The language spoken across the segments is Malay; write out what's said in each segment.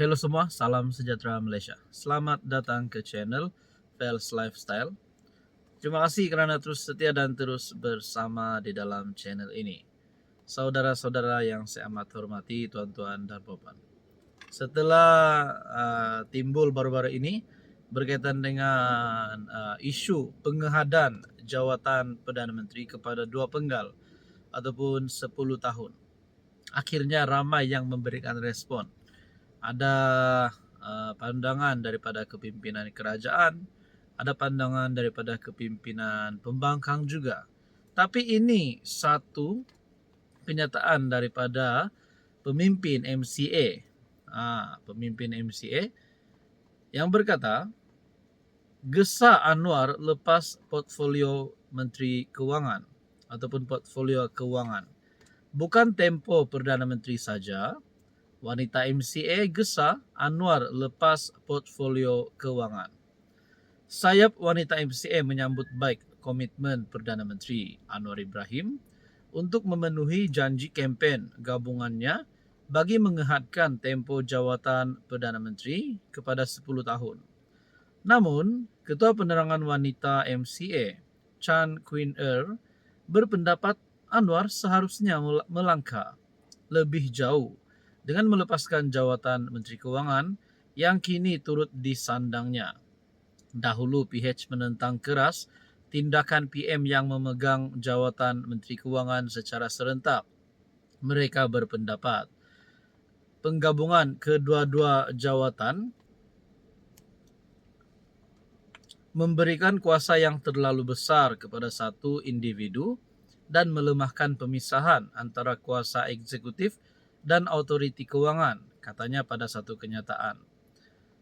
Halo semua, salam sejahtera Malaysia. Selamat datang ke channel Fels Lifestyle. Terima kasih kerana terus setia dan terus bersama di dalam channel ini. Saudara-saudara yang saya amat hormati, tuan-tuan dan puan. Setelah timbul baru-baru ini berkaitan dengan isu pengehadan jawatan Perdana Menteri kepada dua penggal ataupun 10 tahun. Akhirnya ramai yang memberikan respon. Ada pandangan daripada kepimpinan kerajaan, ada pandangan daripada kepimpinan pembangkang juga. Tapi ini satu kenyataan daripada pemimpin MCA, pemimpin MCA yang berkata, gesa Anwar lepas portfolio Menteri Kewangan ataupun portfolio kewangan. Bukan tempo Perdana Menteri saja, wanita MCA gesa Anwar lepas portfolio kewangan. Sayap wanita MCA menyambut baik komitmen Perdana Menteri Anwar Ibrahim untuk memenuhi janji kempen gabungannya bagi mengehadkan tempo jawatan Perdana Menteri kepada 10 tahun. Namun, Ketua Penerangan Wanita MCA, Chan Queen berpendapat Anwar seharusnya melangkah lebih jauh dengan melepaskan jawatan Menteri Kewangan yang kini turut disandangnya. Dahulu PH menentang keras tindakan PM yang memegang jawatan Menteri Kewangan secara serentak. Mereka berpendapat penggabungan kedua-dua jawatan memberikan kuasa yang terlalu besar kepada satu individu dan melemahkan pemisahan antara kuasa eksekutif dan otoriti kewangan, katanya pada satu kenyataan.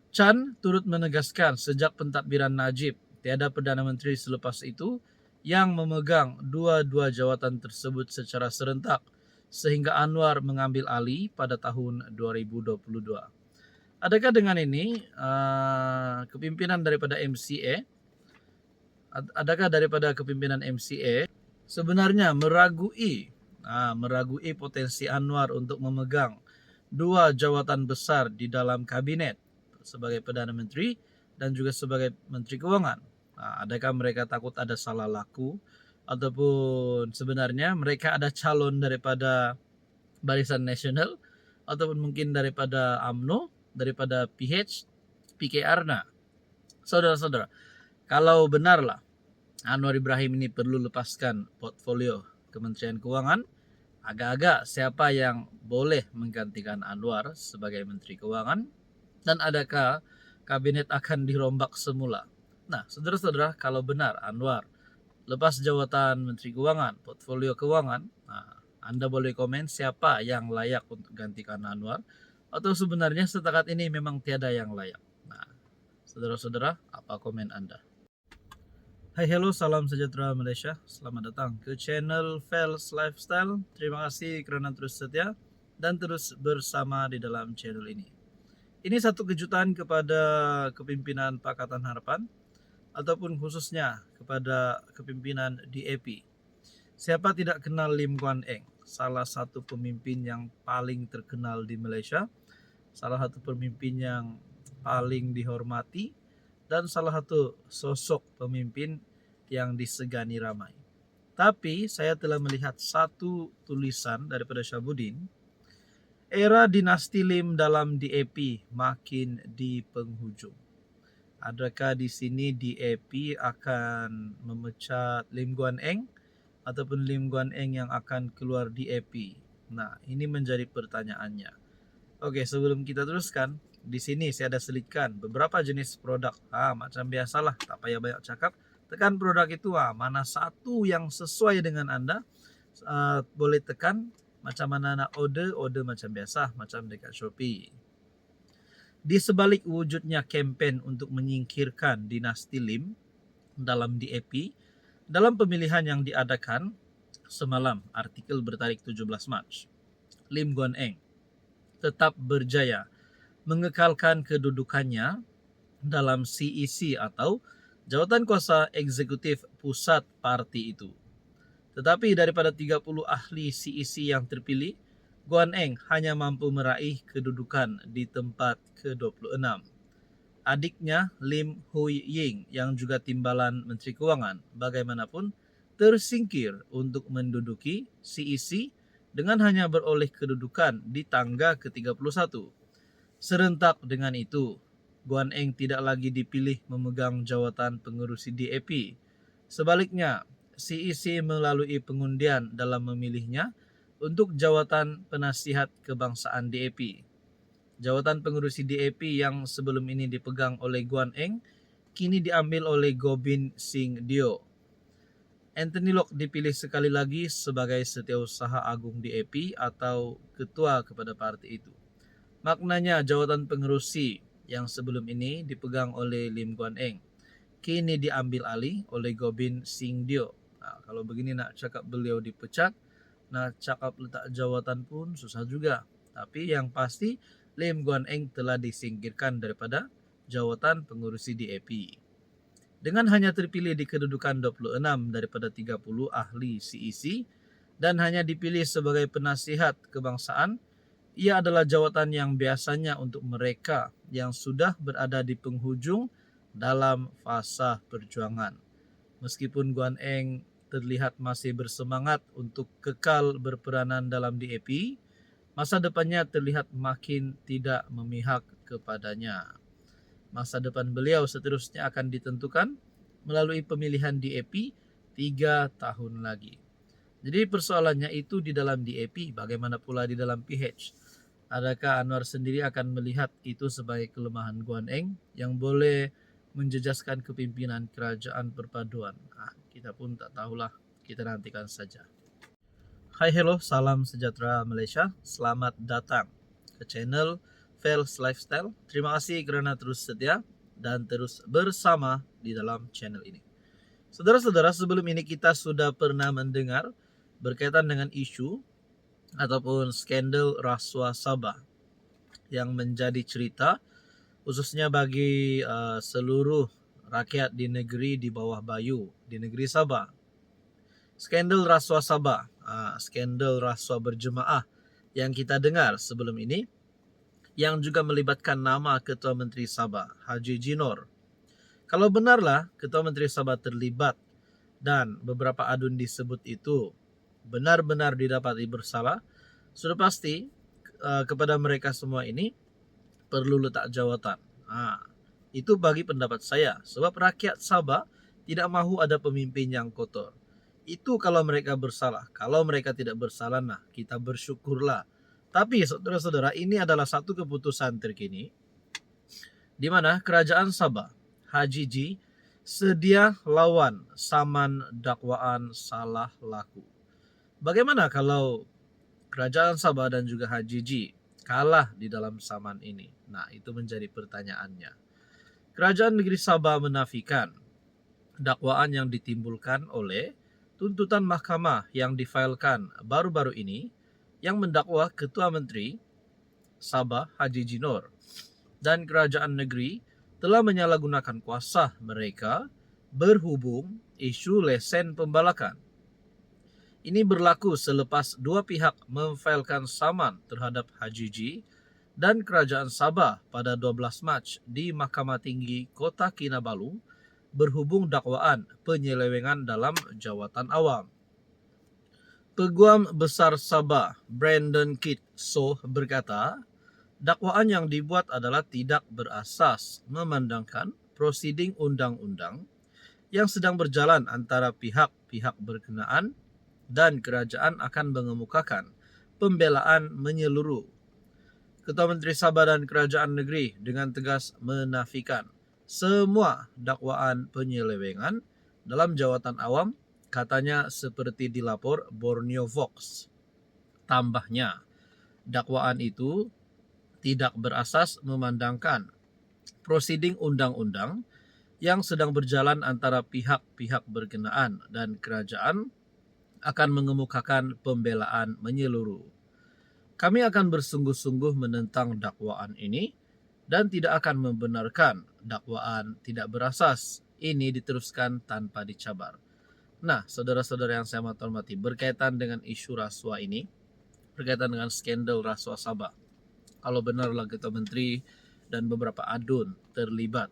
Chan turut menegaskan sejak pentadbiran Najib, tiada Perdana Menteri selepas itu yang memegang dua-dua jawatan tersebut secara serentak sehingga Anwar mengambil alih pada tahun 2022. Adakah dengan ini kepimpinan daripada MCA, adakah daripada kepimpinan MCA sebenarnya meragui potensi Anwar untuk memegang dua jawatan besar di dalam kabinet sebagai Perdana Menteri dan juga sebagai Menteri Kewangan? Adakah mereka takut ada salah laku ataupun sebenarnya mereka ada calon daripada Barisan Nasional ataupun mungkin daripada UMNO, daripada PH, PKR? Nah, saudara-saudara, kalau benarlah Anwar Ibrahim ini perlu lepaskan portfolio Kementerian Kewangan, agak-agak siapa yang boleh menggantikan Anwar sebagai Menteri Kewangan, dan adakah kabinet akan dirombak semula? Nah, saudara-saudara, kalau benar Anwar lepas jawatan Menteri Kewangan, portfolio kewangan, Anda boleh komen siapa yang layak untuk gantikan Anwar, atau sebenarnya setakat ini memang tiada yang layak. Nah, saudara-saudara, apa komen Anda? Hai, hello, salam sejahtera Malaysia. Selamat datang ke channel Fels Lifestyle. Terima kasih kerana terus setia dan terus bersama di dalam channel ini. Ini satu kejutan kepada kepimpinan Pakatan Harapan ataupun khususnya kepada kepimpinan DAP. Siapa tidak kenal Lim Guan Eng, salah satu pemimpin yang paling terkenal di Malaysia, salah satu pemimpin yang paling dihormati, dan salah satu sosok pemimpin yang disegani ramai. Tapi saya telah melihat satu tulisan daripada Syabuddin, era dinasti Lim dalam DAP makin di penghujung. Adakah di sini DAP akan memecat Lim Guan Eng ataupun Lim Guan Eng yang akan keluar DAP? Nah, ini menjadi pertanyaannya. Oke, sebelum kita teruskan, di sini saya ada selitkan beberapa jenis produk. Macam biasalah, tak payah banyak cakap. Tekan produk itu, mana satu yang sesuai dengan Anda, boleh tekan. Macam mana nak order macam biasa, macam dekat Shopee. Di sebalik wujudnya kempen untuk menyingkirkan dinasti Lim dalam DAP, dalam pemilihan yang diadakan semalam, artikel bertarikh 17 Mac, Lim Guan Eng tetap berjaya mengekalkan kedudukannya dalam CEC atau Jawatan Kuasa Eksekutif Pusat Parti itu. Tetapi daripada 30 ahli CEC yang terpilih, Guan Eng hanya mampu meraih kedudukan di tempat ke-26. Adiknya Lim Hui Ying yang juga timbalan Menteri Keuangan bagaimanapun tersingkir untuk menduduki CEC dengan hanya beroleh kedudukan di tangga ke-31. Serentak dengan itu, Guan Eng tidak lagi dipilih memegang jawatan pengurusi DAP. Sebaliknya, CEC melalui pengundian dalam memilihnya untuk jawatan penasihat kebangsaan DAP. Jawatan pengurusi DAP yang sebelum ini dipegang oleh Guan Eng kini diambil oleh Gobind Singh Dio. Anthony Lok dipilih sekali lagi sebagai Setiausaha Agung DAP atau ketua kepada parti itu. Maknanya jawatan pengurusi yang sebelum ini dipegang oleh Lim Guan Eng kini diambil alih oleh Gobind Singh Dio. Nah, kalau begini nak cakap beliau dipecat, nak cakap letak jawatan pun susah juga. Tapi yang pasti Lim Guan Eng telah disingkirkan daripada jawatan pengurusi DAP. Dengan hanya terpilih di kedudukan 26 daripada 30 ahli CEC dan hanya dipilih sebagai penasihat kebangsaan, ia adalah jawatan yang biasanya untuk mereka yang sudah berada di penghujung dalam fasa perjuangan. Meskipun Guan Eng terlihat masih bersemangat untuk kekal berperanan dalam DAP, masa depannya terlihat makin tidak memihak kepadanya. Masa depan beliau seterusnya akan ditentukan melalui pemilihan DAP 3 tahun lagi. Jadi persoalannya itu di dalam DAP, bagaimana pula di dalam PH? Adakah Anwar sendiri akan melihat itu sebagai kelemahan Guan Eng yang boleh menjejaskan kepimpinan kerajaan perpaduan? Kita pun tak tahulah, kita nantikan saja. Hai hello, salam sejahtera Malaysia. Selamat datang ke channel Fels Lifestyle. Terima kasih kerana terus setia dan terus bersama di dalam channel ini. Saudara-saudara, sebelum ini kita sudah pernah mendengar berkaitan dengan isu ataupun skandal rasuah Sabah yang menjadi cerita khususnya bagi seluruh rakyat di negeri di bawah Bayu, di negeri Sabah. Skandal rasuah Sabah, skandal rasuah berjemaah yang kita dengar sebelum ini, yang juga melibatkan nama Ketua Menteri Sabah, Haji Jinor. Kalau benarlah Ketua Menteri Sabah terlibat dan beberapa adun disebut itu benar-benar didapati bersalah, sudah pasti kepada mereka semua ini perlu letak jawatan. Itu bagi pendapat saya, sebab rakyat Sabah tidak mahu ada pemimpin yang kotor. Itu kalau mereka bersalah. Kalau mereka tidak bersalah, nah kita bersyukurlah. Tapi saudara-saudara, ini adalah satu keputusan terkini di mana kerajaan Sabah, Haji Ji, sedia lawan saman dakwaan salah laku. Bagaimana kalau kerajaan Sabah dan juga Haji Ji kalah di dalam saman ini? Nah, itu menjadi pertanyaannya. Kerajaan negeri Sabah menafikan dakwaan yang ditimbulkan oleh tuntutan mahkamah yang difailkan baru-baru ini yang mendakwa Ketua Menteri Sabah Haji Jinor dan kerajaan negeri telah menyalahgunakan kuasa mereka berhubung isu lesen pembalakan. Ini berlaku selepas dua pihak memfailkan saman terhadap Haji Ji dan kerajaan Sabah pada 12 Mac di Mahkamah Tinggi Kota Kinabalu berhubung dakwaan penyelewengan dalam jawatan awam. Peguam Besar Sabah Brandon Kit Soh berkata, dakwaan yang dibuat adalah tidak berasas memandangkan prosiding undang-undang yang sedang berjalan antara pihak-pihak berkenaan dan kerajaan akan mengemukakan pembelaan menyeluruh. Ketua Menteri Sabah dan Kerajaan Negeri dengan tegas menafikan semua dakwaan penyelewengan dalam jawatan awam, katanya seperti dilapor Borneo Vox. Tambahnya, dakwaan itu tidak berasas memandangkan prosiding undang-undang yang sedang berjalan antara pihak-pihak berkenaan dan kerajaan akan mengemukakan pembelaan menyeluruh. Kami akan bersungguh-sungguh menentang dakwaan ini dan tidak akan membenarkan dakwaan tidak berasas ini diteruskan tanpa dicabar. Nah, saudara-saudara yang saya hormati, berkaitan dengan isu rasuah ini, berkaitan dengan skandal rasuah Sabah. Kalau benarlah Ketua Menteri dan beberapa adun terlibat,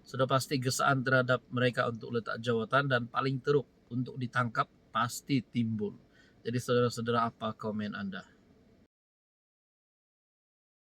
sudah pasti gesaan terhadap mereka untuk letak jawatan dan paling teruk untuk ditangkap pasti timbul. Jadi saudara-saudara, apa komen Anda?